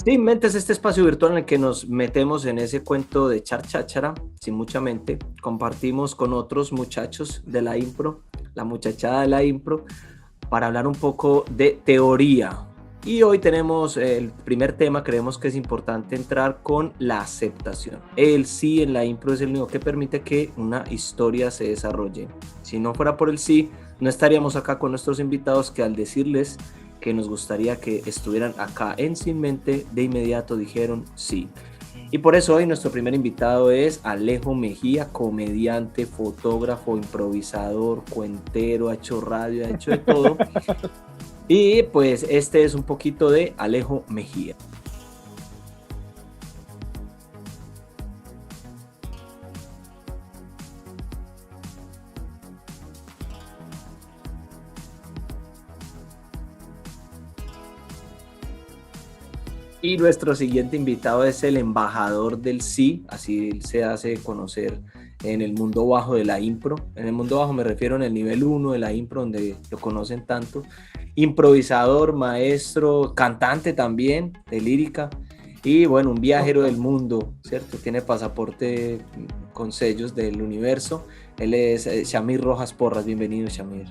Sí, Mente es este espacio virtual en el que nos metemos en ese cuento de charcháchara, sin mucha mente. Compartimos con otros muchachos de la impro, la muchachada de la impro, para hablar un poco de teoría. Y hoy tenemos el primer tema, creemos que es importante entrar con la aceptación. El sí en la impro es el único que permite que una historia se desarrolle. Si no fuera por el sí, no estaríamos acá con nuestros invitados que al decirles que nos gustaría que estuvieran acá en Sin Mente, de inmediato dijeron sí. Y por eso hoy nuestro primer invitado es Alejo Mejía, comediante, fotógrafo, improvisador, cuentero, ha hecho radio, ha hecho de todo. Y pues este es un poquito de Alejo Mejía. Y nuestro siguiente invitado es el embajador del sí, así se hace conocer en el mundo bajo de la impro. En el mundo bajo me refiero en el nivel 1 de la impro, donde lo conocen tanto. Improvisador, maestro, cantante también de lírica. Y bueno, un viajero del mundo, ¿cierto? Tiene pasaporte con sellos del universo. Él es Shamir Rojas Porras. Bienvenido, Shamir.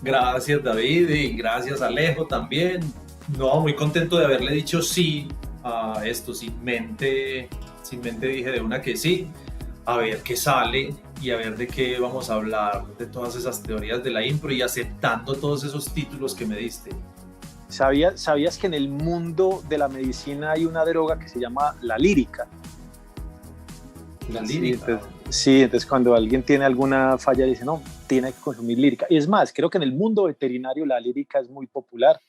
Gracias David y gracias Alejo también. No, muy contento de haberle dicho sí a esto. Sin mente dije de una que sí, a ver qué sale y a ver de qué vamos a hablar, de todas esas teorías de la impro y aceptando todos esos títulos que me diste. ¿Sabías que en el mundo de la medicina hay una droga que se llama la lírica? La lírica. Entonces cuando alguien tiene alguna falla dice, no, tiene que consumir lírica. Y es más, creo que en el mundo veterinario la lírica es muy popular.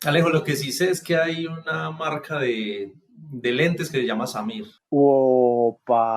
Alejo, lo que sí sé es que hay una marca de lentes que se llama Samir. ¡Opa!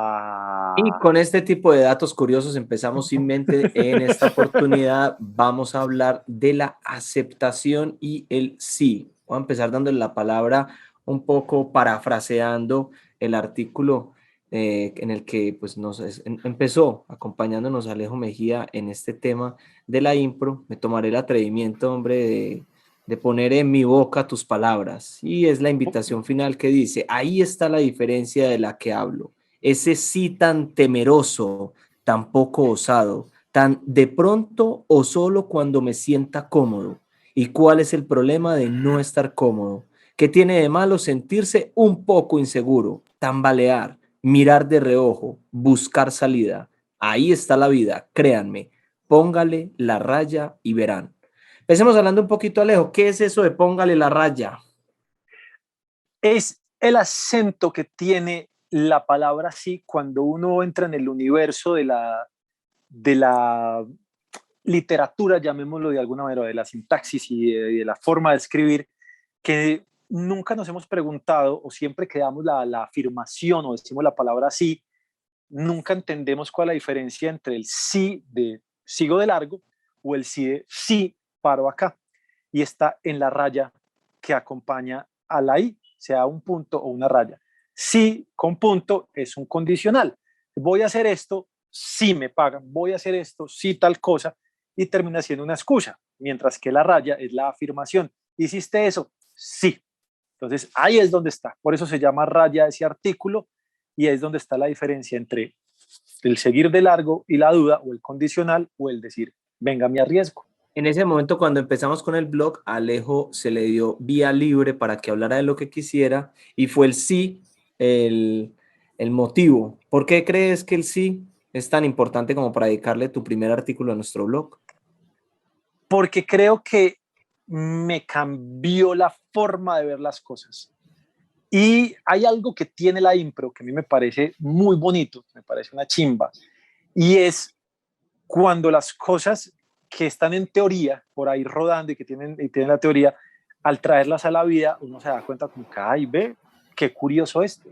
Y con este tipo de datos curiosos empezamos Sin Mente. En esta oportunidad vamos a hablar de la aceptación y el sí. Voy a empezar dándole la palabra un poco parafraseando el artículo en el que pues, empezó acompañándonos Alejo Mejía en este tema de la impro. Me tomaré el atrevimiento, hombre, de poner en mi boca tus palabras. Y es la invitación final que dice, ahí está la diferencia de la que hablo. Ese sí tan temeroso, tan poco osado, tan de pronto o solo cuando me sienta cómodo. ¿Y cuál es el problema de no estar cómodo? ¿Qué tiene de malo sentirse un poco inseguro, tambalear, mirar de reojo, buscar salida? Ahí está la vida, créanme. Póngale la raya y verán. Empecemos hablando un poquito, Alejo. ¿Qué es eso de póngale la raya? Es el acento que tiene la palabra sí cuando uno entra en el universo de la literatura, llamémoslo de alguna manera, de la sintaxis y de la forma de escribir, que nunca nos hemos preguntado o siempre que damos la afirmación o decimos la palabra sí, nunca entendemos cuál es la diferencia entre el sí de sigo de largo o el sí de sí paro acá. Y está en la raya que acompaña a la I, sea un punto o una raya. Sí con punto es un condicional. Voy a hacer esto, sí me pagan. Voy a hacer esto, sí tal cosa. Y termina siendo una excusa. Mientras que la raya es la afirmación. ¿Hiciste eso? Sí. Entonces ahí es donde está. Por eso se llama raya ese artículo y es donde está la diferencia entre el seguir de largo y la duda o el condicional o el decir, venga, me arriesgo. En ese momento, cuando empezamos con el blog, a Alejo se le dio vía libre para que hablara de lo que quisiera y fue el sí el motivo. ¿Por qué crees que el sí es tan importante como para dedicarle tu primer artículo a nuestro blog? Porque creo que me cambió la forma de ver las cosas. Y hay algo que tiene la impro que a mí me parece muy bonito, me parece una chimba, y es cuando las cosas que están en teoría, por ahí rodando y tienen la teoría, al traerlas a la vida, uno se da cuenta como que, ay, ve, qué curioso esto.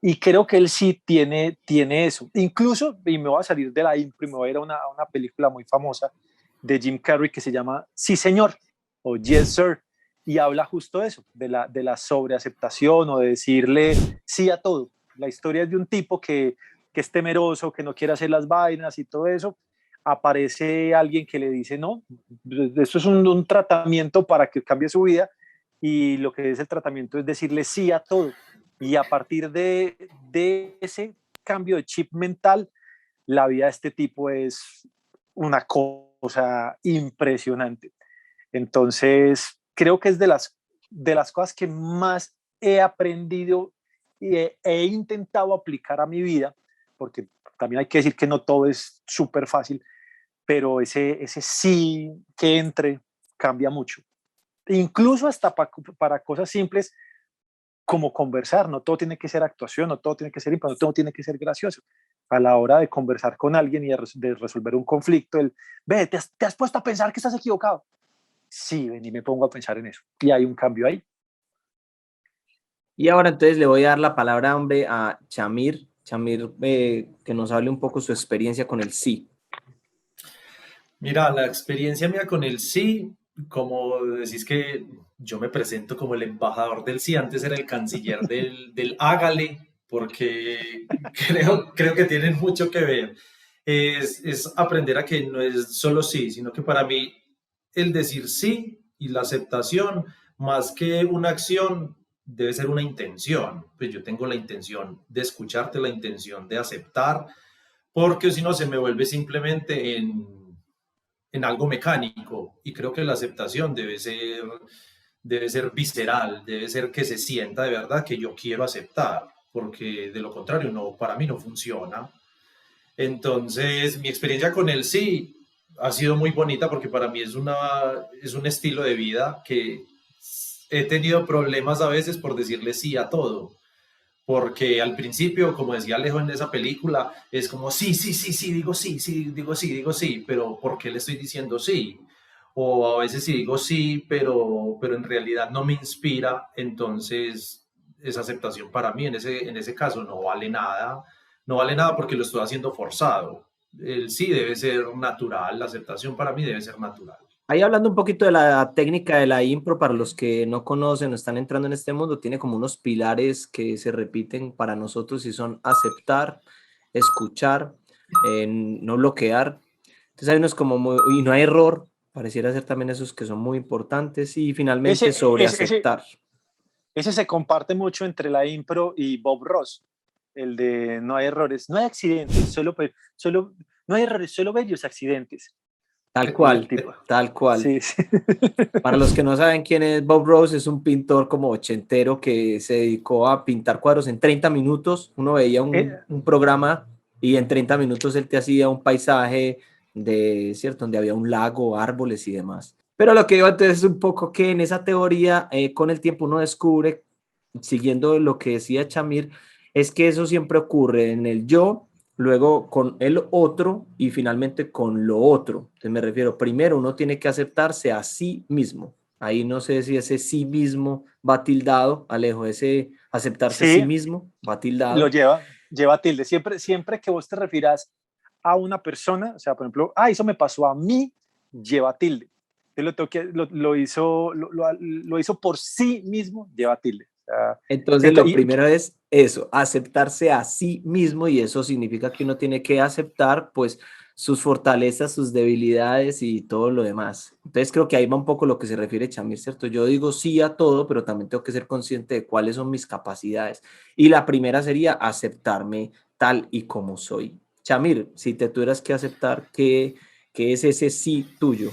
Y creo que él sí tiene eso. Incluso, y me voy a salir de la impro y me voy a ir a una película muy famosa de Jim Carrey que se llama Sí, señor, o Yes, sir. y habla justo de eso, de la sobreaceptación o de decirle sí a todo. La historia es de un tipo que es temeroso, que no quiere hacer las vainas y todo eso. Aparece alguien que le dice, no, esto es un tratamiento para que cambie su vida, y lo que es el tratamiento es decirle sí a todo. Y a partir de ese cambio de chip mental, la vida de este tipo es una cosa impresionante. Entonces, creo que es de las cosas que más he aprendido y he intentado aplicar a mi vida, porque también hay que decir que no todo es súper fácil, pero ese sí que entre cambia mucho. Incluso hasta para cosas simples como conversar, no todo tiene que ser actuación, no todo tiene que ser, no todo tiene que ser gracioso. A la hora de conversar con alguien y de resolver un conflicto, ve, te has puesto a pensar que estás equivocado. Sí, ven y me pongo a pensar en eso. Y hay un cambio ahí. Y ahora entonces le voy a dar la palabra, hombre, a Chamir. Chamir, que nos hable un poco su experiencia con el sí. Mira, la experiencia mía con el sí, como decís que yo me presento como el embajador del sí, antes era el canciller del hágale, porque creo que tienen mucho que ver. Es aprender a que no es solo sí, sino que para mí el decir sí y la aceptación, más que una acción, debe ser una intención. Pues yo tengo la intención de escucharte, la intención de aceptar, porque si no se me vuelve simplemente en algo mecánico, y creo que la aceptación debe ser visceral, debe ser que se sienta de verdad que yo quiero aceptar, porque de lo contrario no, para mí no funciona. Entonces mi experiencia con el sí ha sido muy bonita, porque para mí es un estilo de vida que he tenido problemas a veces por decirle sí a todo. Porque al principio, como decía Alejo en esa película, es como sí, sí, sí, sí, digo sí, sí, digo sí, digo sí, pero ¿por qué le estoy diciendo sí? O a veces sí digo sí, pero en realidad no me inspira, entonces esa aceptación para mí en ese caso no vale nada, no vale nada porque lo estoy haciendo forzado. El sí debe ser natural, la aceptación para mí debe ser natural. Ahí hablando un poquito de la técnica de la impro, para los que no conocen o están entrando en este mundo, tiene como unos pilares que se repiten para nosotros y son aceptar, escuchar, no bloquear. Entonces hay unos como y no hay error, pareciera ser también esos que son muy importantes, y finalmente sobre aceptar. Ese se comparte mucho entre la impro y Bob Ross, el de no hay errores, no hay accidentes, no hay errores, solo bellos accidentes. Tal cual, tal cual. Sí, sí. Para los que no saben quién es Bob Ross, es un pintor como ochentero que se dedicó a pintar cuadros en 30 minutos. Uno veía un programa y en 30 minutos él te hacía un paisaje ¿cierto? Donde había un lago, árboles y demás. Pero lo que digo entonces es un poco que en esa teoría, con el tiempo uno descubre, siguiendo lo que decía Chamir, es que eso siempre ocurre en el yo, luego con el otro y finalmente con lo otro. Entonces me refiero, primero uno tiene que aceptarse a sí mismo. Ahí no sé si ese sí mismo va tildado, Alejo, ese aceptarse a sí mismo va tildado. Lo lleva tilde. Siempre que vos te refieras a una persona, o sea, por ejemplo, eso me pasó a mí, lleva tilde. Lo hizo por sí mismo, lleva tilde. Entonces lo primero es eso, aceptarse a sí mismo, y eso significa que uno tiene que aceptar pues sus fortalezas, sus debilidades y todo lo demás. Entonces creo que ahí va un poco lo que se refiere Chamir, ¿cierto? Yo digo sí a todo, pero también tengo que ser consciente de cuáles son mis capacidades. Y la primera sería aceptarme tal y como soy. Chamir, si te tuvieras que aceptar, ¿qué es ese sí tuyo?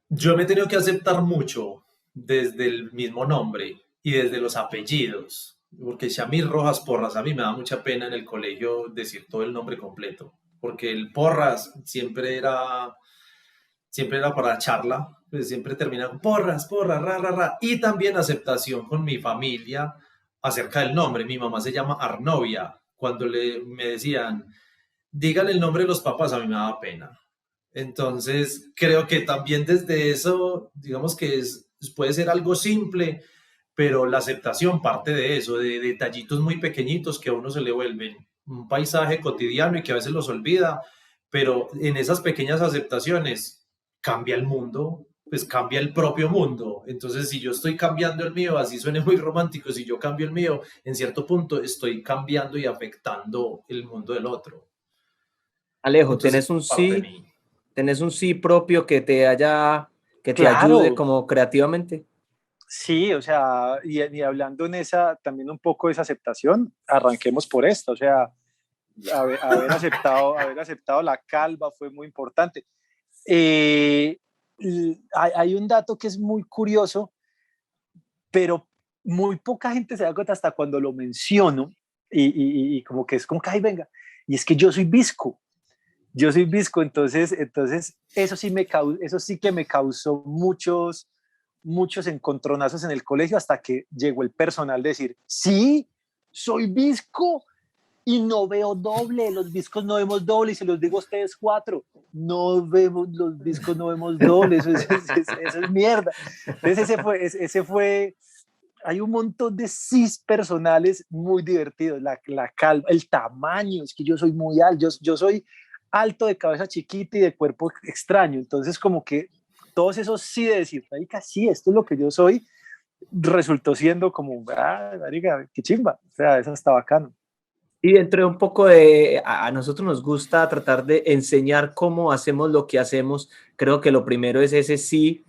Yo me he tenido que aceptar mucho desde el mismo nombre y desde los apellidos, porque Shamir Rojas Porras, a mí me da mucha pena en el colegio decir todo el nombre completo, porque el Porras siempre era para charla, pues siempre termina con Porras, Porras, ra, ra, ra, y también aceptación con mi familia acerca del nombre. Mi mamá se llama Arnovia. Cuando me decían, dígale el nombre de los papás, a mí me daba pena. Entonces, creo que también desde eso, digamos que puede ser algo simple, pero la aceptación parte de eso, de detallitos muy pequeñitos que a uno se le vuelven un paisaje cotidiano y que a veces los olvida, pero en esas pequeñas aceptaciones cambia el mundo pues cambia el propio mundo. Entonces, si yo estoy cambiando el mío, así suene muy romántico, si yo cambio el mío, en cierto punto estoy cambiando y afectando el mundo del otro. Alejo, Entonces, parte de mí. ¿tenés un sí propio que te ayude Claro, como creativamente? sí, o sea, y hablando en esa, también un poco de esa aceptación, arranquemos por esto, o sea, haber aceptado la calva fue muy importante. Eh, hay un dato que es muy curioso, pero muy poca gente se da cuenta hasta cuando lo menciono y como que es como que, ay, venga, y es que yo soy visco, entonces eso sí que me causó muchos encontronazos en el colegio hasta que llegó el personal de decir, sí, soy visco y no veo doble, los viscos no vemos doble, y se los digo a ustedes cuatro, no vemos, los viscos no vemos doble, eso es mierda. Entonces ese fue, hay un montón de cis personales muy divertidos, la calma, el tamaño, es que yo soy muy alto, yo soy alto de cabeza chiquita y de cuerpo extraño, entonces como que todos esos sí de decir, marica, sí, esto es lo que yo soy, resultó siendo como, marica, qué chimba, o sea, eso está bacano. Y dentro de un poco de, a nosotros nos gusta tratar de enseñar cómo hacemos lo que hacemos. Creo que lo primero es ese sí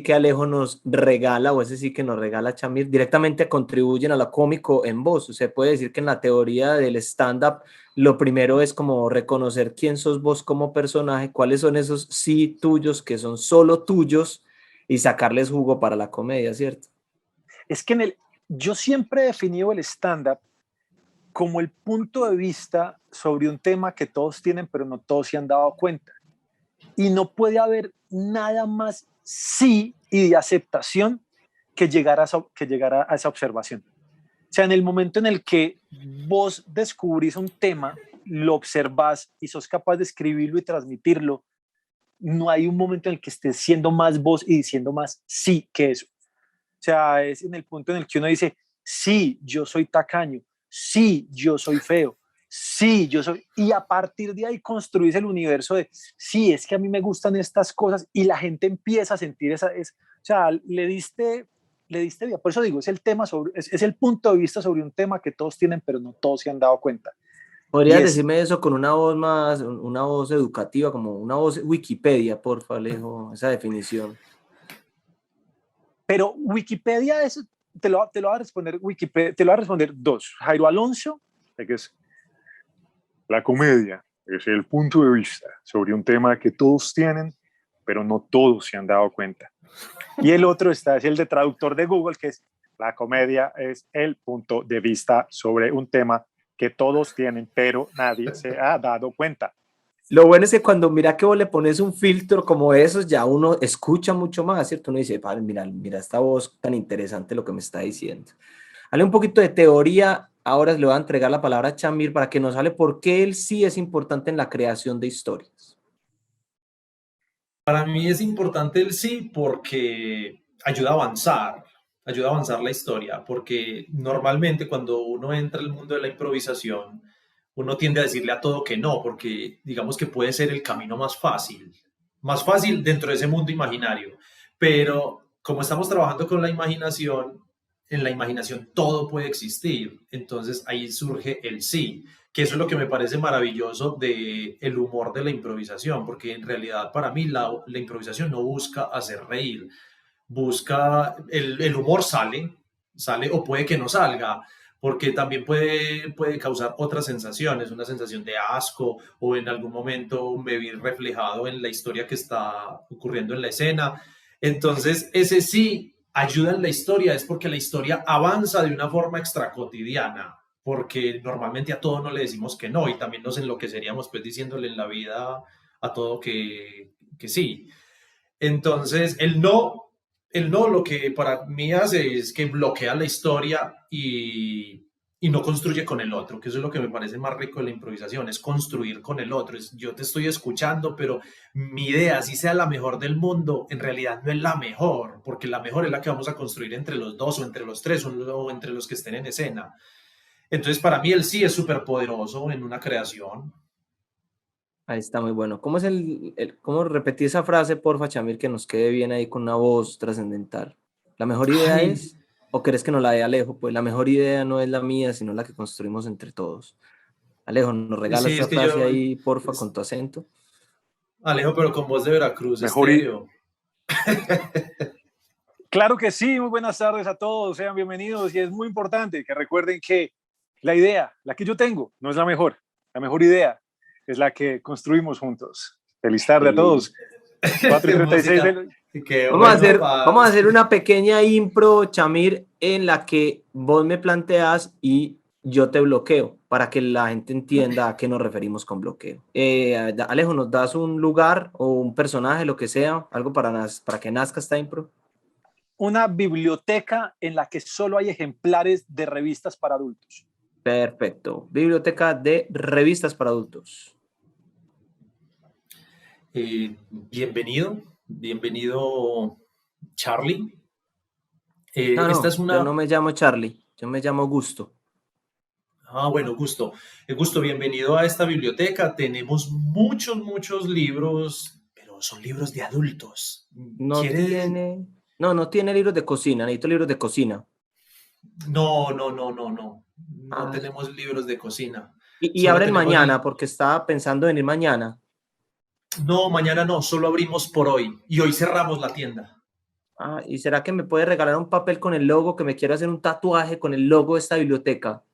que Alejo nos regala o ese sí que nos regala Chamir, directamente contribuyen a lo cómico en voz. Se puede decir que en la teoría del stand-up, lo primero es como reconocer quién sos vos como personaje, cuáles son esos sí tuyos que son solo tuyos y sacarles jugo para la comedia, ¿cierto? Es que yo siempre he definido el stand-up como el punto de vista sobre un tema que todos tienen, pero no todos se han dado cuenta. Y no puede haber nada más sí y de aceptación que llegar a esa observación. O sea, en el momento en el que vos descubrís un tema, lo observás y sos capaz de escribirlo y transmitirlo, no hay un momento en el que estés siendo más vos y diciendo más sí que eso. O sea, es en el punto en el que uno dice, sí, yo soy tacaño, sí, yo soy feo, sí, yo soy... Y a partir de ahí construís el universo de, sí, es que a mí me gustan estas cosas y la gente empieza a sentir o sea, le diste vida. Por eso digo, es el tema es el punto de vista sobre un tema que todos tienen, pero no todos se han dado cuenta. Y ¿Podrías es, decirme eso con una voz más, una voz educativa, como una voz Wikipedia, porfa, Alejo, esa definición? pero Wikipedia es, te lo va a responder Wikipedia, te lo va a responder dos. Jairo Alonso, que es la comedia es el punto de vista sobre un tema que todos tienen, pero no todos se han dado cuenta. Y el otro es el de traductor de Google, que es la comedia es el punto de vista sobre un tema que todos tienen, pero nadie se ha dado cuenta. Lo bueno es que cuando mira que vos le pones un filtro como esos, ya uno escucha mucho más, ¿cierto? Uno dice, vale, mira esta voz tan interesante lo que me está diciendo. Hable un poquito de teoría, ahora le voy a entregar la palabra a Chamir para que nos hable por qué él sí es importante en la creación de historias. Para mí es importante el sí porque ayuda a avanzar la historia, porque normalmente cuando uno entra al mundo de la improvisación, uno tiende a decirle a todo que no, porque digamos que puede ser el camino más fácil dentro de ese mundo imaginario, pero como estamos trabajando con la imaginación, en la imaginación todo puede existir, entonces ahí surge el sí, que eso es lo que me parece maravilloso de el humor de la improvisación, porque en realidad para mí la improvisación no busca hacer reír, busca, el humor sale o puede que no salga, porque también puede causar otras sensaciones, una sensación de asco o en algún momento me vi reflejado en la historia que está ocurriendo en la escena. Entonces, ese sí ayuda en la historia, es porque la historia avanza de una forma extracotidiana, porque normalmente a todo no le decimos que no y también nos enloqueceríamos pues diciéndole en la vida a todo que sí. Entonces, el no lo que para mí hace es que bloquea la historia y no construye con el otro, que eso es lo que me parece más rico de la improvisación, es construir con el otro. Es, yo te estoy escuchando, pero mi idea, si sea la mejor del mundo, en realidad no es la mejor, porque la mejor es la que vamos a construir entre los dos o entre los tres o entre los que estén en escena. Entonces, para mí el sí es súper poderoso en una creación. Ahí está muy bueno. ¿Cómo es cómo repetí esa frase, porfa, Chamir, que nos quede bien ahí con una voz trascendental? ¿La mejor idea Ay, es, o crees que nos la dé Alejo? Pues la mejor idea no es la mía, sino la que construimos entre todos. Alejo, ¿nos regalas sí, es esa que frase yo, ahí, porfa, con tu acento? Alejo, pero con voz de Veracruz, Mejor y estéreo. claro que sí, muy buenas tardes a todos, sean bienvenidos y es muy importante que recuerden que la idea, la que yo tengo, no es la mejor idea es la que construimos juntos. Feliz tarde a Sí. todos. 4:36 Música. del... Qué bueno, Vamos a hacer una pequeña impro, Chamir, en la que vos me planteas y yo te bloqueo, para que la gente entienda a qué nos referimos con bloqueo. Alejo, ¿nos das un lugar o un personaje, lo que sea, algo para que nazca esta impro? Una biblioteca en la que solo hay ejemplares de revistas para adultos. Perfecto. Biblioteca de revistas para adultos. Bienvenido, Charlie. Esta No, es yo no una... me llamo Charlie, yo me llamo Gusto. Bueno, Gusto. Gusto, bienvenido a esta biblioteca. Tenemos muchos libros, pero son libros de adultos. No ¿Quiere? tiene, no tiene libros de cocina, necesito libros de cocina. No. No Ah, tenemos libros de cocina. y Solo abren tenemos... mañana, porque estaba pensando en ir mañana. No, mañana no, solo abrimos por hoy. Y hoy cerramos la tienda. ¿Y será que me puede regalar un papel con el logo, que me quiero hacer un tatuaje con el logo de esta biblioteca?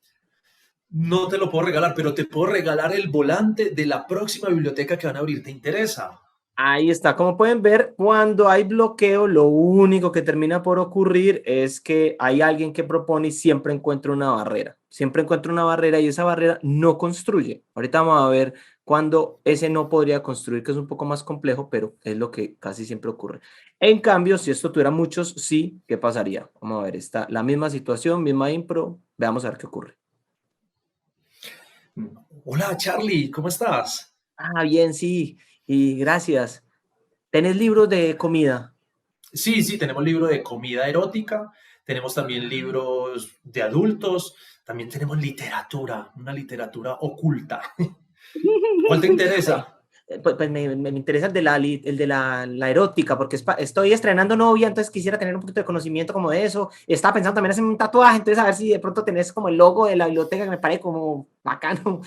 No te lo puedo regalar, pero te puedo regalar el volante de la próxima biblioteca que van a abrir. ¿Te interesa? Ahí está. Como pueden ver, cuando hay bloqueo, lo único que termina por ocurrir es que hay alguien que propone y siempre encuentra una barrera. Siempre encuentra una barrera y esa barrera no construye. Ahorita vamos a ver cuando ese no podría construir, que es un poco más complejo, pero es lo que casi siempre ocurre. En cambio, si esto tuviera muchos sí, ¿qué pasaría? Vamos a ver, está la misma situación, misma impro. Veamos a ver qué ocurre. Hola, Charlie, ¿cómo estás? Bien, sí. Y gracias. ¿Tenés libros de comida? Sí, tenemos libro de comida erótica, tenemos también libros de adultos, también tenemos literatura, una literatura oculta. ¿Cuál te Ay, interesa? pues me interesa el de la erótica, porque estoy estrenando novia, entonces quisiera tener un poquito de conocimiento como de eso. Estaba pensando también hacer un tatuaje, entonces a ver si de pronto tenés como el logo de la biblioteca que me parece como bacano.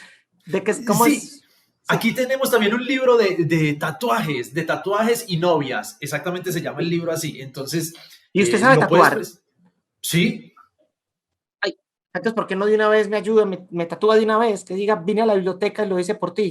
De que cómo Sí, es. Sí. aquí tenemos también un libro de tatuajes y novias. Exactamente se llama el libro así. Entonces, ¿Y usted sabe lo puedes... tatuar? Sí, Ay, entonces, ¿por qué no de una vez me ayuda, me tatúa de una vez? Que diga, vine a la biblioteca y lo hice por ti.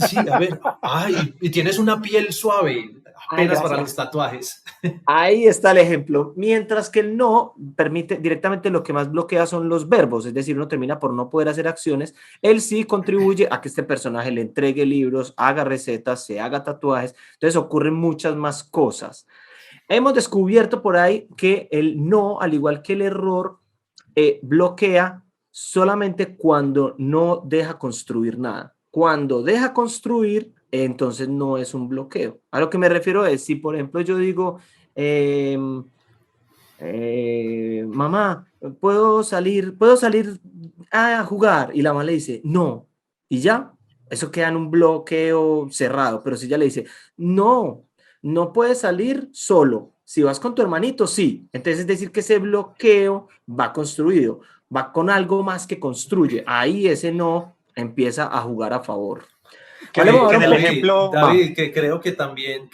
sí, a ver. Ay, y tienes una piel suave, Ay, apenas para los gracias. tatuajes. Ahí está el ejemplo. Mientras que el no permite directamente, lo que más bloquea son los verbos, es decir, uno termina por no poder hacer acciones. El sí contribuye a que este personaje le entregue libros, haga recetas, se haga tatuajes. Entonces ocurren muchas más cosas. Hemos descubierto por ahí que el no, al igual que el error, bloquea solamente cuando no deja construir nada. Cuando deja construir, entonces no es un bloqueo. A lo que me refiero es, si por ejemplo yo digo, eh, mamá, puedo salir a jugar? Y la mamá le dice, no. Y ya, eso queda en un bloqueo cerrado. Pero si ella le dice, no, no puedes salir solo. Si vas con tu hermanito, sí. Entonces es decir que ese bloqueo va construido, va con algo más que construye. Ahí ese no empieza a jugar a favor. Hablemos Que ahora en un el poco. ejemplo, David, que creo que también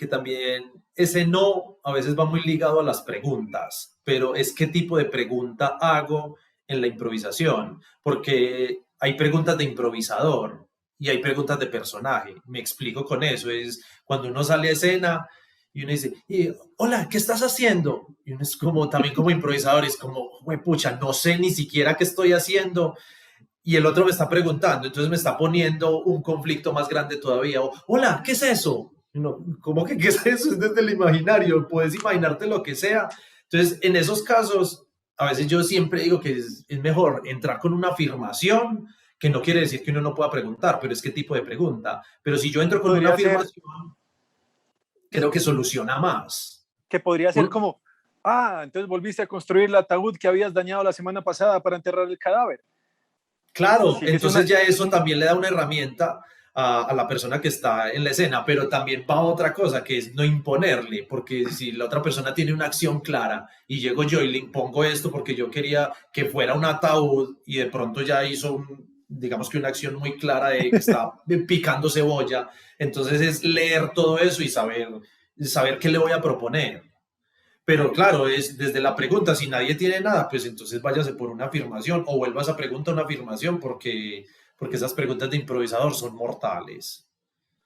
ese no a veces va muy ligado a las preguntas, pero es qué tipo de pregunta hago en la improvisación, porque hay preguntas de improvisador y hay preguntas de personaje. Me explico con eso, es cuando uno sale a escena y uno dice, hola, ¿qué estás haciendo? Y uno es como, también como improvisador, es como, pucha, no sé ni siquiera qué estoy haciendo y el otro me está preguntando, entonces me está poniendo un conflicto más grande todavía. O, hola, ¿qué es eso? No, ¿cómo que qué es eso? Es desde el imaginario, puedes imaginarte lo que sea. Entonces, en esos casos, a veces yo siempre digo que es mejor entrar con una afirmación, que no quiere decir que uno no pueda preguntar, pero es qué tipo de pregunta. Pero si yo entro con una afirmación, creo que soluciona más. podría ser como, entonces volviste a construir el ataúd que habías dañado la semana pasada para enterrar el cadáver. Claro, Sí, que es entonces ya es eso un, también le da una herramienta a la persona que está en la escena, pero también va otra cosa, que es no imponerle, porque si la otra persona tiene una acción clara y llego yo y le impongo esto porque yo quería que fuera un ataúd y de pronto ya hizo digamos que una acción muy clara de que está picando cebolla, entonces es leer todo eso y saber qué le voy a proponer. Pero claro, es desde la pregunta, si nadie tiene nada, pues entonces váyase por una afirmación o vuelva a esa pregunta una afirmación porque esas preguntas de improvisador son mortales.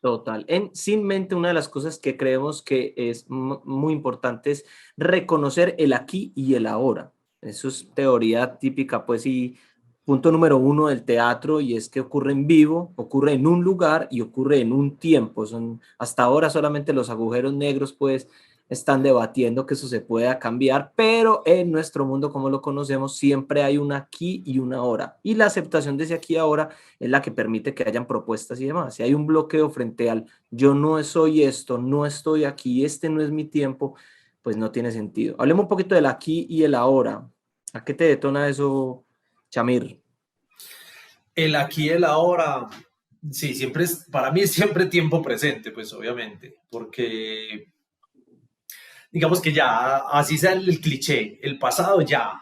Total. Sin mente, una de las cosas que creemos que es muy importante es reconocer el aquí y el ahora. Eso es teoría típica, pues, y punto número uno del teatro, y es que ocurre en vivo, ocurre en un lugar y ocurre en un tiempo. Hasta ahora solamente los agujeros negros, pues, están debatiendo que eso se pueda cambiar, pero en nuestro mundo, como lo conocemos, siempre hay un aquí y una ahora. Y la aceptación de ese aquí y ahora es la que permite que hayan propuestas y demás. Si hay un bloqueo frente al yo no soy esto, no estoy aquí, este no es mi tiempo, pues no tiene sentido. Hablemos un poquito del aquí y el ahora. ¿A qué te detona eso, Chamir? El aquí y el ahora, sí, siempre es, para mí es siempre tiempo presente, pues obviamente, porque digamos que ya, así sea el cliché, el pasado ya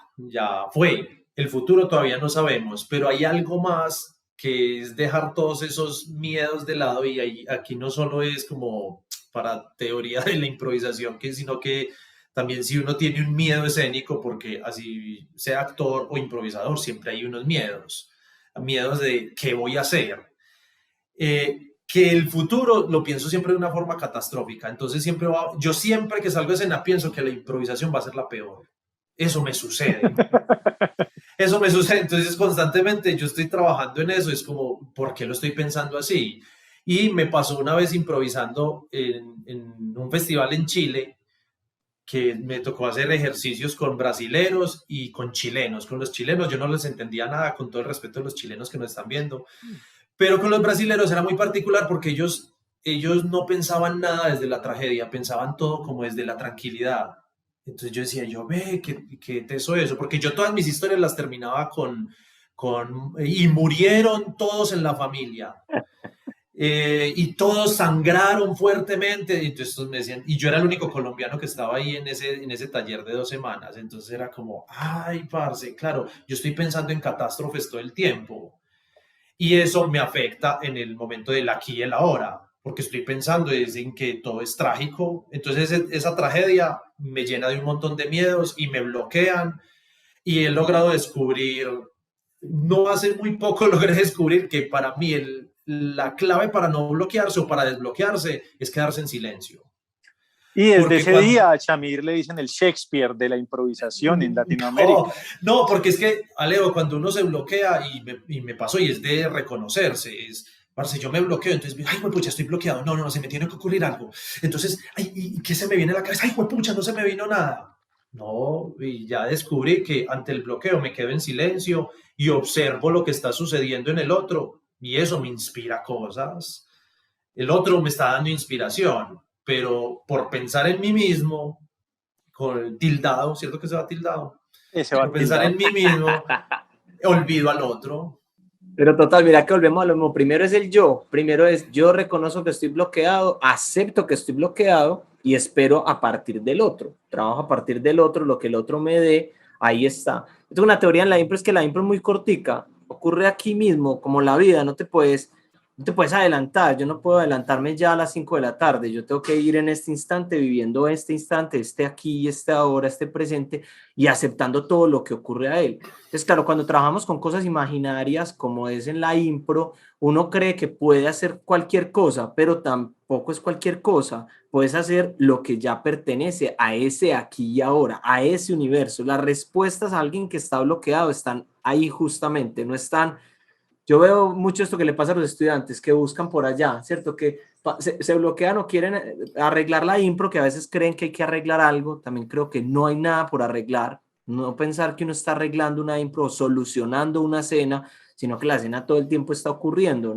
fue, el futuro todavía no sabemos, pero hay algo más que es dejar todos esos miedos de lado y aquí no solo es como para teoría de la improvisación, sino que también si uno tiene un miedo escénico, porque así sea actor o improvisador, siempre hay unos miedos de qué voy a hacer. Que el futuro lo pienso siempre de una forma catastrófica, entonces yo siempre que salgo de escena pienso que la improvisación va a ser la peor. Eso me sucede. Eso me sucede, entonces constantemente yo estoy trabajando en eso, es como, ¿por qué lo estoy pensando así? Y me pasó una vez improvisando en un festival en Chile, que me tocó hacer ejercicios con brasileros y con chilenos. Con los chilenos yo no les entendía nada, con todo el respeto de los chilenos que nos están viendo, pero con los brasileros era muy particular porque ellos no pensaban nada desde la tragedia, pensaban todo como desde la tranquilidad. Entonces yo decía, qué teso eso, porque yo todas mis historias las terminaba y murieron todos en la familia. Y todos sangraron fuertemente, y entonces me decían, y yo era el único colombiano que estaba ahí en ese taller de 2 semanas, entonces era como, ay, parce, claro, yo estoy pensando en catástrofes todo el tiempo, y eso me afecta en el momento del aquí y el ahora, porque estoy pensando en que todo es trágico, entonces esa tragedia me llena de un montón de miedos y me bloquean, y he logrado descubrir, no hace muy poco logré descubrir que para mí la clave para no bloquearse o para desbloquearse es quedarse en silencio. Y desde ese día a Chamir le dicen el Shakespeare de la improvisación en Latinoamérica. No, porque es que, Alejo, cuando uno se bloquea, y me pasó, y es de reconocerse, parce, yo me bloqueo, entonces, ay, pucha, estoy bloqueado, no, se me tiene que ocurrir algo. Entonces, ay, ¿y qué se me viene a la cabeza? Ay, pucha, no se me vino nada. No, y ya descubrí que ante el bloqueo me quedo en silencio y observo lo que está sucediendo en el otro, y eso me inspira cosas. El otro me está dando inspiración, pero por pensar en mí mismo, con el tildado, ¿cierto que se va tildado? Por pensar en mí mismo, olvido al otro. Pero total, mira que volvemos a lo mismo. Primero es el yo. Primero es yo reconozco que estoy bloqueado, acepto que estoy bloqueado y espero a partir del otro. Trabajo a partir del otro, lo que el otro me dé, ahí está. Yo tengo una teoría en la impro, es que la impro es muy cortica. Ocurre aquí mismo, como la vida, no te puedes adelantar. Yo no puedo adelantarme ya a las 5 de la tarde. Yo tengo que ir en este instante, viviendo este instante, este aquí, este ahora, este presente y aceptando todo lo que ocurre a él. Entonces, claro, cuando trabajamos con cosas imaginarias, como es en la impro, uno cree que puede hacer cualquier cosa, pero tampoco es cualquier cosa. Puedes hacer lo que ya pertenece a ese aquí y ahora, a ese universo. Las respuestas a alguien que está bloqueado están ahí justamente, no están. Yo veo mucho esto que le pasa a los estudiantes que buscan por allá, ¿cierto? Que se bloquean o quieren arreglar la impro, que a veces creen que hay que arreglar algo. También creo que no hay nada por arreglar. No pensar que uno está arreglando una impro o solucionando una escena, sino que la escena todo el tiempo está ocurriendo.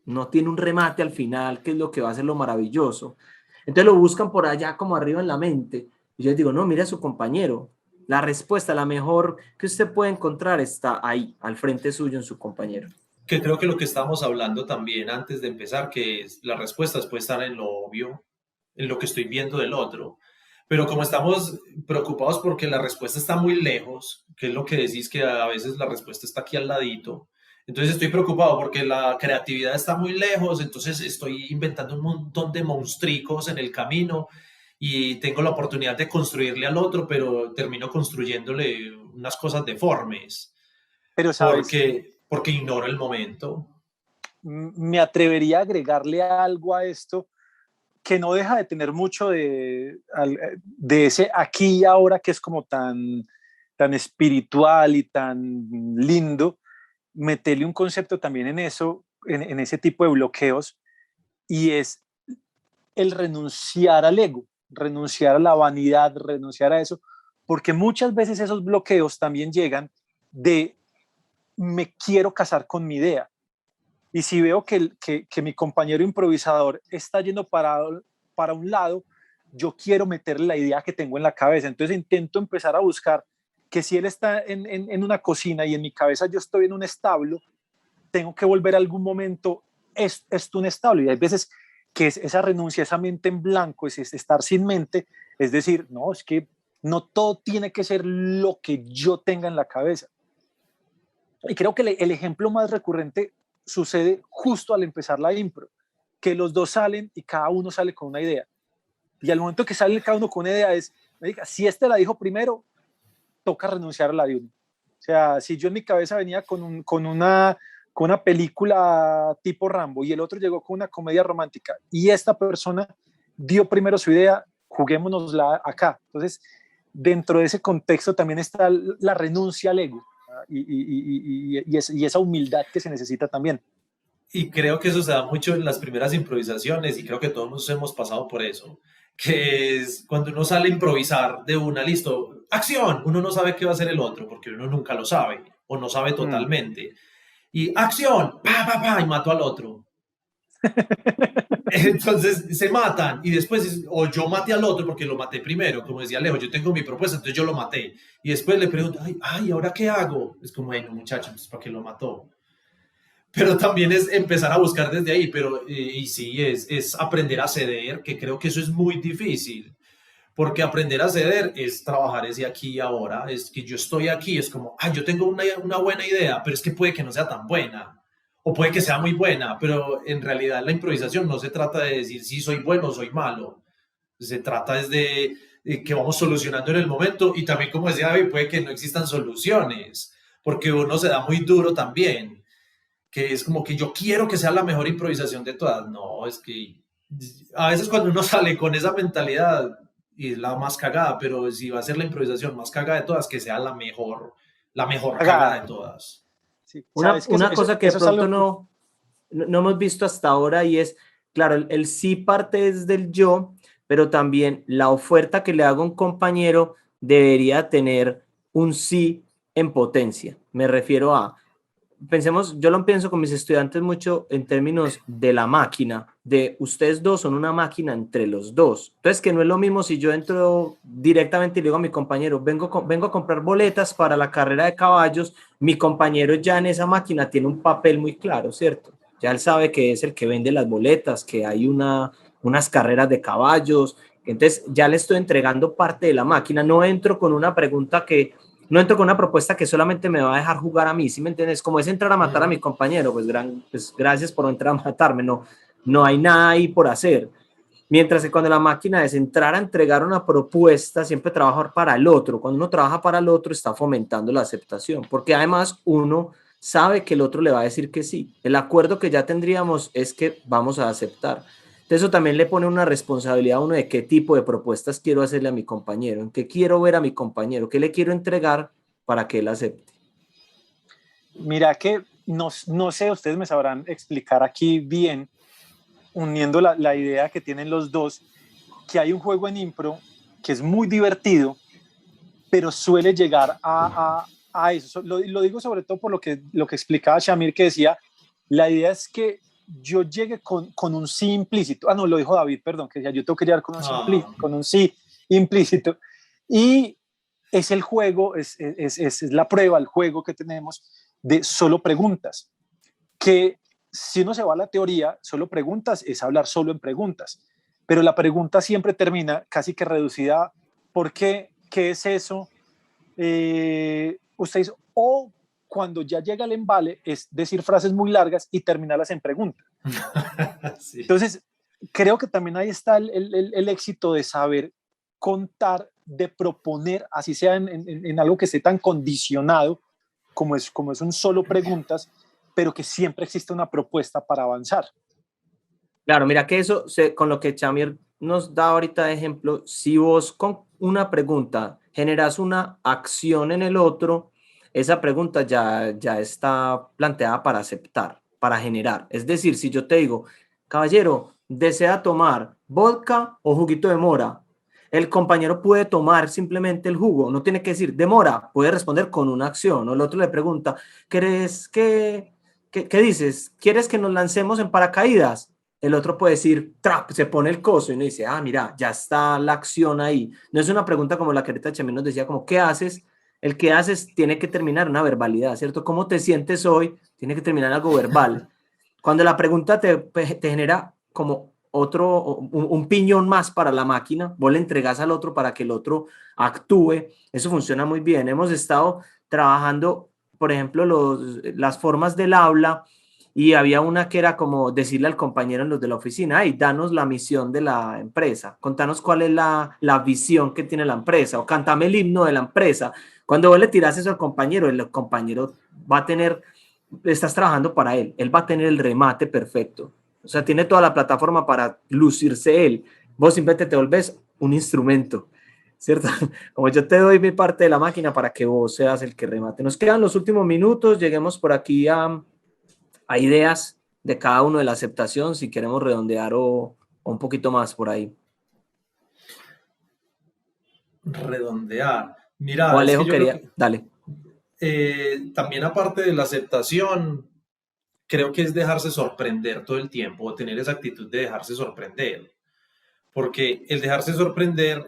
No tiene un remate al final, que es lo que va a ser lo maravilloso. Entonces lo buscan por allá como arriba en la mente. Y yo les digo, no, mire a su compañero. La respuesta, la mejor que usted puede encontrar está ahí, al frente suyo, en su compañero. que creo que lo que estábamos hablando también antes de empezar, que es, las respuestas pueden estar en lo obvio, en lo que estoy viendo del otro. Pero como estamos preocupados porque la respuesta está muy lejos, que es lo que decís que a veces la respuesta está aquí al ladito, entonces estoy preocupado porque la creatividad está muy lejos, entonces estoy inventando un montón de monstruos en el camino y tengo la oportunidad de construirle al otro, pero termino construyéndole unas cosas deformes Pero, ¿sabes? porque ignoro el momento. Me atrevería a agregarle algo a esto que no deja de tener mucho de ese aquí y ahora que es como tan espiritual y tan lindo, meterle un concepto también en eso, en ese tipo de bloqueos, y es el renunciar al ego, renunciar a la vanidad, renunciar a eso, porque muchas veces esos bloqueos también llegan de me quiero casar con mi idea. Y si veo que mi compañero improvisador está yendo para un lado, yo quiero meterle la idea que tengo en la cabeza. Entonces intento empezar a buscar que si él está en una cocina y en mi cabeza yo estoy en un establo, tengo que volver a algún momento esto un establo. Y hay veces que es esa renuncia, esa mente en blanco, es estar sin mente, es decir, no, es que no todo tiene que ser lo que yo tenga en la cabeza. Y creo que el ejemplo más recurrente sucede justo al empezar la impro, que los dos salen y cada uno sale con una idea. Y al momento que sale cada uno con una idea es, si este la dijo primero, toca renunciar a la de uno. O sea, si yo en mi cabeza venía con una película tipo Rambo y el otro llegó con una comedia romántica y esta persona dio primero su idea, juguémonosla acá. Entonces, dentro de ese contexto también está la renuncia al ego y esa humildad que se necesita también. Y creo que eso se da mucho en las primeras improvisaciones y creo que todos nos hemos pasado por eso, que es cuando uno sale a improvisar de una, listo, acción, uno no sabe qué va a hacer el otro porque uno nunca lo sabe o no sabe totalmente. Y acción, pa, pa, pa, y mato al otro. Entonces se matan y después, o yo maté al otro porque lo maté primero, como decía Alejo, yo tengo mi propuesta, entonces yo lo maté. Y después le pregunto, ay, ¿ahora qué hago? Es como, bueno, muchacho, pues ¿para qué lo mató? Pero también es empezar a buscar desde ahí, pero y sí, es aprender a ceder, que creo que eso es muy difícil, porque aprender a ceder es trabajar ese aquí y ahora, es que yo estoy aquí, es como, yo tengo una buena idea, pero es que puede que no sea tan buena, o puede que sea muy buena, pero en realidad la improvisación no se trata de decir si soy bueno o soy malo, se trata es de que vamos solucionando en el momento, y también como decía David, puede que no existan soluciones, porque uno se da muy duro también, que es como que yo quiero que sea la mejor improvisación de todas. No, es que a veces cuando uno sale con esa mentalidad y es la más cagada, pero si va a ser la improvisación más cagada de todas, que sea la mejor cagada de todas. Sí, sabes que una cosa que de pronto no hemos visto hasta ahora y es, claro, el sí parte es del yo, pero también la oferta que le hago a un compañero debería tener un sí en potencia. Me refiero a, pensemos, yo lo pienso con mis estudiantes mucho en términos de la máquina, de ustedes dos son una máquina entre los dos. Entonces, que no es lo mismo si yo entro directamente y le digo a mi compañero, vengo a comprar boletas para la carrera de caballos, mi compañero ya en esa máquina tiene un papel muy claro, ¿cierto? Ya él sabe que es el que vende las boletas, que hay unas carreras de caballos, entonces ya le estoy entregando parte de la máquina, no entro con una pregunta que no entro con una propuesta que solamente me va a dejar jugar a mí, ¿sí me entiendes? Como es entrar a matar a mi compañero, pues gracias por entrar a matarme, no hay nada ahí por hacer. Mientras que cuando la máquina es entrar a entregar una propuesta, siempre trabajar para el otro. Cuando uno trabaja para el otro, está fomentando la aceptación, porque además uno sabe que el otro le va a decir que sí. El acuerdo que ya tendríamos es que vamos a aceptar. Entonces eso también le pone una responsabilidad a uno de qué tipo de propuestas quiero hacerle a mi compañero, en qué quiero ver a mi compañero, qué le quiero entregar para que él acepte. Mira que no sé, ustedes me sabrán explicar aquí bien, uniendo la idea que tienen los dos, que hay un juego en impro que es muy divertido, pero suele llegar a eso. Lo digo sobre todo por lo que explicaba Shamir, que decía, la idea es que yo llegue con un sí implícito. No, lo dijo David, perdón, que decía, yo tengo que llegar con un sí implícito. Y es el juego, es la prueba, el juego que tenemos de solo preguntas. que si uno se va a la teoría, solo preguntas es hablar solo en preguntas, pero la pregunta siempre termina casi que reducida, ¿por qué? ¿Qué es eso? Ustedes, o cuando ya llega el embale, es decir frases muy largas y terminarlas en preguntas. Sí. Entonces, creo que también ahí está el éxito de saber contar, de proponer, así sea en algo que esté tan condicionado como es un solo preguntas, pero que siempre existe una propuesta para avanzar. Claro, mira que eso, con lo que Chamir nos da ahorita de ejemplo, si vos con una pregunta generas una acción en el otro, esa pregunta ya está planteada para aceptar, para generar. Es decir, si yo te digo, caballero, ¿desea tomar vodka o juguito de mora? El compañero puede tomar simplemente el jugo, no tiene que decir de mora, puede responder con una acción. O el otro le pregunta, ¿quieres qué dices? ¿Quieres que nos lancemos en paracaídas? El otro puede decir, trap, se pone el coso y uno dice, ah, mira, ya está la acción ahí. No es una pregunta como la que ahorita Chamín nos decía, como, ¿qué haces? El que haces tiene que terminar una verbalidad, ¿cierto? ¿Cómo te sientes hoy? Tiene que terminar algo verbal. Cuando la pregunta te genera como un piñón más para la máquina, vos le entregas al otro para que el otro actúe, eso funciona muy bien. Hemos estado trabajando, por ejemplo, las formas del habla, y había una que era como decirle al compañero en los de la oficina, hey, danos la misión de la empresa, contanos cuál es la visión que tiene la empresa, o cántame el himno de la empresa. Cuando vos le tiras eso al compañero, el compañero va a tener, estás trabajando para él, él va a tener el remate perfecto. O sea, tiene toda la plataforma para lucirse él. Vos simplemente te volvés un instrumento, ¿cierto? Como yo te doy mi parte de la máquina para que vos seas el que remate. Nos quedan los últimos minutos, lleguemos por aquí a ideas de cada uno de la aceptación, si queremos redondear o un poquito más por ahí. Redondear. O Mira, es que Alejo yo creo quería, que dale. también aparte de la aceptación, creo que es dejarse sorprender todo el tiempo, o tener esa actitud de dejarse sorprender, porque el dejarse sorprender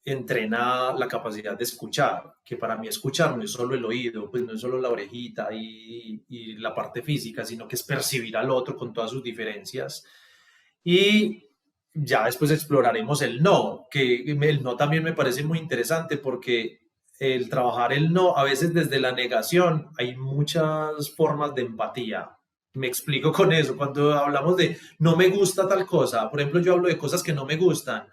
entrena la capacidad de escuchar, que para mí escuchar no es solo el oído, pues no es solo la orejita y la parte física, sino que es percibir al otro con todas sus diferencias. Y ya después exploraremos el no, que el no también me parece muy interesante porque el trabajar el no, a veces desde la negación, hay muchas formas de empatía. Me explico con eso. Cuando hablamos de no me gusta tal cosa, por ejemplo, yo hablo de cosas que no me gustan,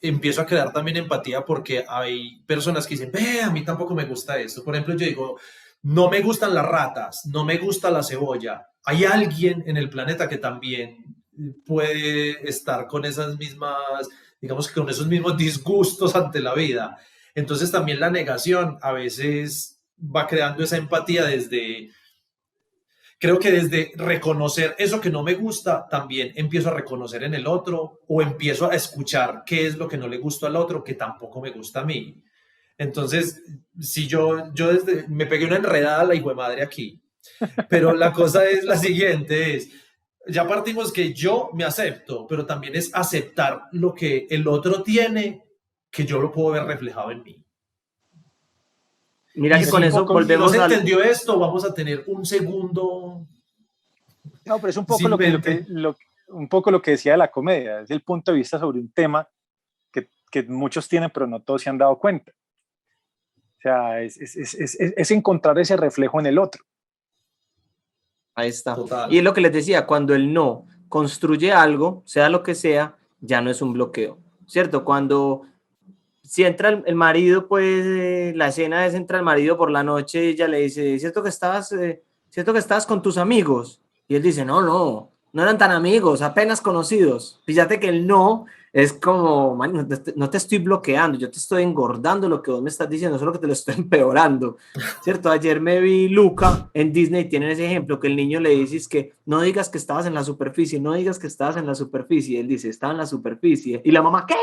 empiezo a crear también empatía porque hay personas que dicen, ve, a mí tampoco me gusta esto. Por ejemplo, yo digo, no me gustan las ratas, no me gusta la cebolla. Hay alguien en el planeta que también puede estar con esas mismas, digamos que con esos mismos disgustos ante la vida. Entonces también la negación a veces va creando esa empatía desde, creo que desde reconocer eso que no me gusta, también empiezo a reconocer en el otro o empiezo a escuchar qué es lo que no le gusta al otro, que tampoco me gusta a mí. Entonces, si yo desde, me pegué una enredada a la hijo de madre aquí, pero la cosa es la siguiente, es, ya partimos que yo me acepto, pero también es aceptar lo que el otro tiene, que yo lo puedo ver reflejado en mí. Mira Y que con si eso no volvemos se al... entendió esto, vamos a tener un segundo No, pero es un poco sin mente. un poco lo que decía de la comedia, es el punto de vista sobre un tema que muchos tienen, pero no todos se han dado cuenta. O sea, es encontrar ese reflejo en el otro. Ahí está. Total. Y es lo que les decía, cuando el no construye algo, sea lo que sea, ya no es un bloqueo, ¿cierto? Cuando si entra el marido, pues la escena es entra el marido por la noche y ella le dice, ¿cierto que estabas con tus amigos? Y él dice, no eran tan amigos, apenas conocidos. Fíjate que el no es como, man, no te estoy bloqueando, yo te estoy engordando lo que vos me estás diciendo, solo que te lo estoy empeorando, ¿cierto? Ayer me vi Luca en Disney, tienen ese ejemplo que el niño le dice es que no digas que estabas en la superficie, no digas que estabas en la superficie, él dice, estaba en la superficie, y la mamá, ¿qué?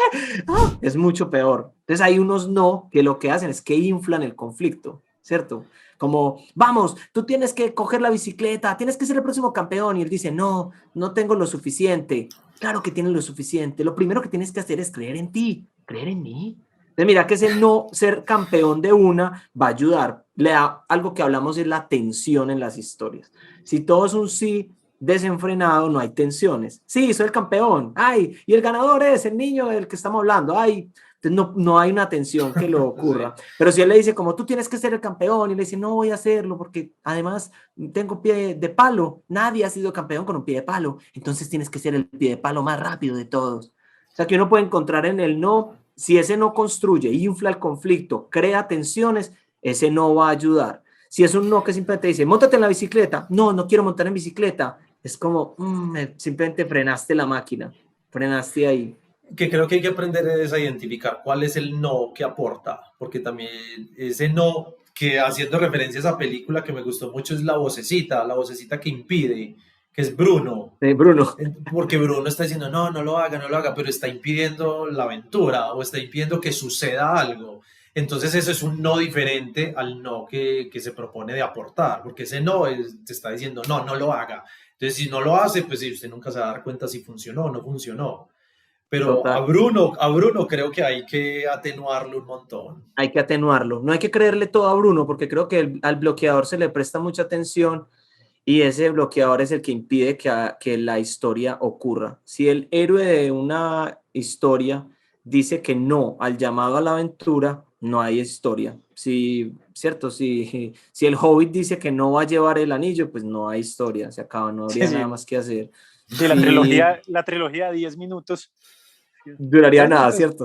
¡Ah! Es mucho peor. Entonces hay unos no que lo que hacen es que inflan el conflicto, ¿cierto? Como, vamos, tú tienes que coger la bicicleta, tienes que ser el próximo campeón. Y él dice, no tengo lo suficiente. Claro que tienes lo suficiente. Lo primero que tienes que hacer es creer en ti, creer en mí. Entonces, mira que ese no ser campeón de una va a ayudar. Le da algo que hablamos es la tensión en las historias. Si todo es un sí desenfrenado, no hay tensiones. Sí, soy el campeón. Ay, y el ganador es el niño del que estamos hablando. Ay, entonces no hay una tensión que lo ocurra. Sí. Pero si él le dice, como tú tienes que ser el campeón, y le dice, no voy a hacerlo porque además tengo pie de palo. Nadie ha sido campeón con un pie de palo. Entonces tienes que ser el pie de palo más rápido de todos. O sea, que uno puede encontrar en el no, si ese no construye, infla el conflicto, crea tensiones, ese no va a ayudar. Si es un no que simplemente dice, móntate en la bicicleta, no quiero montar en bicicleta, es como, simplemente frenaste la máquina, frenaste ahí. Que creo que hay que aprender es a identificar cuál es el no que aporta, porque también ese no, que haciendo referencia a esa película que me gustó mucho, es la vocecita que impide, que es Bruno. Bruno. Porque Bruno está diciendo, no lo haga, no lo haga, pero está impidiendo la aventura o está impidiendo que suceda algo. Entonces eso es un no diferente al no que se propone de aportar, porque ese no te está diciendo, no lo haga. Entonces si no lo hace, pues usted nunca se va a dar cuenta si funcionó o no funcionó. Pero Total. A Bruno creo que hay que atenuarlo un montón. Hay que atenuarlo. No hay que creerle todo a Bruno, porque creo que al bloqueador se le presta mucha atención y ese bloqueador es el que impide que la historia ocurra. Si el héroe de una historia dice que no al llamado a la aventura, no hay historia. Si, ¿cierto? Si el Hobbit dice que no va a llevar el anillo, pues no hay historia, se acaba, no habría nada más que hacer. Sí, la trilogía de 10 minutos. Duraría nada, ¿cierto?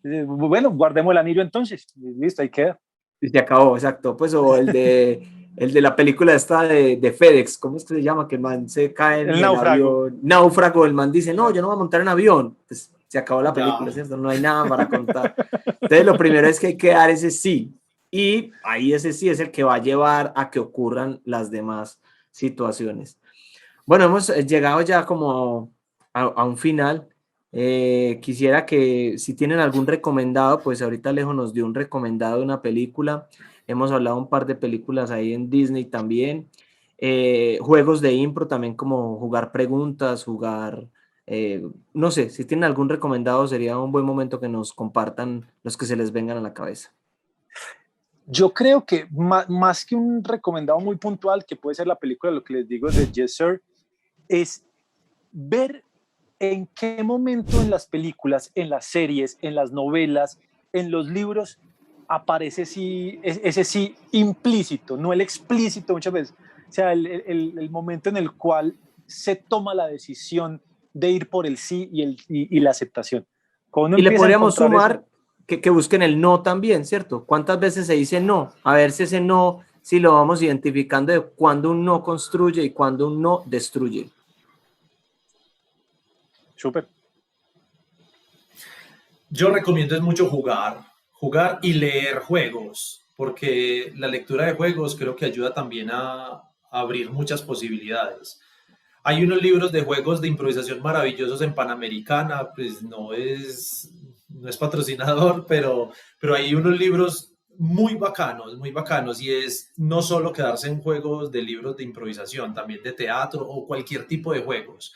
Bueno, guardemos el anillo entonces. Listo, ahí queda. Y se acabó, exacto. Pues o el de la película esta de FedEx, ¿cómo es que se llama? Que el man se cae en el náufrago. avión. Náufrago, el man dice, no, yo no voy a montar en avión. Pues se acabó la película, ¿cierto? No hay nada para contar. Entonces lo primero es que hay que dar ese sí. Y ahí ese sí es el que va a llevar a que ocurran las demás situaciones. Bueno, hemos llegado ya como a un final. Quisiera que si tienen algún recomendado, pues ahorita Alejo nos dio un recomendado de una película. Hemos hablado un par de películas ahí en Disney también. Juegos de impro también, como jugar preguntas, no sé, si tienen algún recomendado sería un buen momento que nos compartan los que se les vengan a la cabeza. Yo creo que más que un recomendado muy puntual, que puede ser la película, lo que les digo de Yes Sir, es ver en qué momento en las películas, en las series, en las novelas, en los libros, aparece ese sí implícito, no el explícito muchas veces. O sea, el momento en el cual se toma la decisión de ir por el sí y la aceptación. Y le podríamos sumar que busquen el no también, ¿cierto? ¿Cuántas veces se dice no? A ver si ese no, si lo vamos identificando de cuándo un no construye y cuándo un no destruye. Súper. Yo recomiendo es mucho jugar y leer juegos, porque la lectura de juegos creo que ayuda también a abrir muchas posibilidades. Hay unos libros de juegos de improvisación maravillosos en Panamericana, pues no es patrocinador, pero hay unos libros muy bacanos, y es no solo quedarse en juegos de libros de improvisación, también de teatro o cualquier tipo de juegos.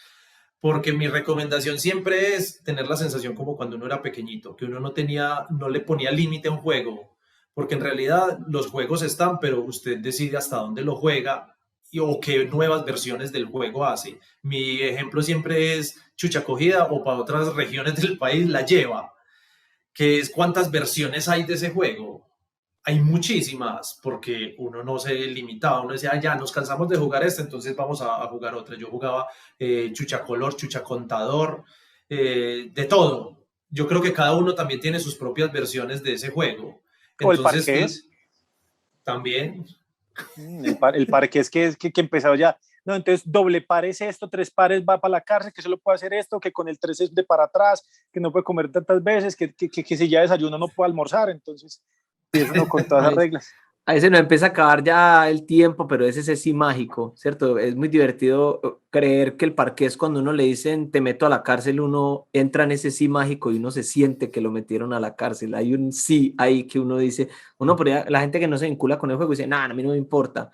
Porque mi recomendación siempre es tener la sensación como cuando uno era pequeñito, que uno no le ponía límite a un juego, porque en realidad los juegos están, pero usted decide hasta dónde lo juega o qué nuevas versiones del juego hace. Mi ejemplo siempre es Chucha Cogida, o para otras regiones del país La Lleva, que es cuántas versiones hay de ese juego. Hay muchísimas, porque uno no se limitaba, uno decía, ya nos cansamos de jugar entonces vamos a jugar otra. Yo jugaba Chucha Color, Chucha Contador, de todo. Yo creo que cada uno también tiene sus propias versiones de ese juego. Entonces, o el parqués. También. El parqués que empezó ya. No, entonces doble pares esto, 3 pares va para la cárcel, que solo puede hacer esto, que con el 3 es de para atrás, que no puede comer tantas veces, que si ya desayuno no puede almorzar, entonces eso no con todas las reglas. A veces nos empieza a acabar ya el tiempo, pero ese es sí mágico, ¿cierto? Es muy divertido creer que el parqués, cuando uno le dicen te meto a la cárcel, uno entra en ese sí mágico y uno se siente que lo metieron a la cárcel. Hay un sí ahí que uno dice, la gente que no se vincula con el juego dice, nada, a mí no me importa.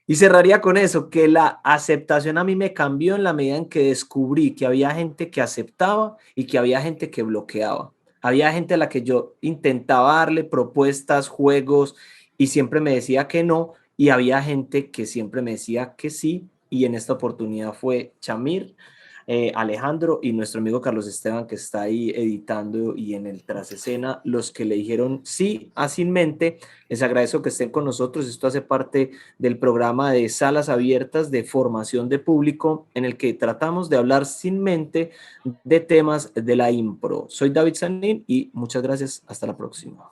Y cerraría con eso, que la aceptación a mí me cambió en la medida en que descubrí que había gente que aceptaba y que había gente que bloqueaba. Había gente a la que yo intentaba darle propuestas, juegos, y siempre me decía que no, y había gente que siempre me decía que sí, y en esta oportunidad fue Chamir, Alejandro y nuestro amigo Carlos Esteban, que está ahí editando y en el tras escena, los que le dijeron sí a Sin Mente. Les agradezco que estén con nosotros. Esto hace parte del programa de Salas Abiertas de Formación de Público, en el que tratamos de hablar sin mente de temas de la impro. Soy David Sanín y muchas gracias. Hasta la próxima.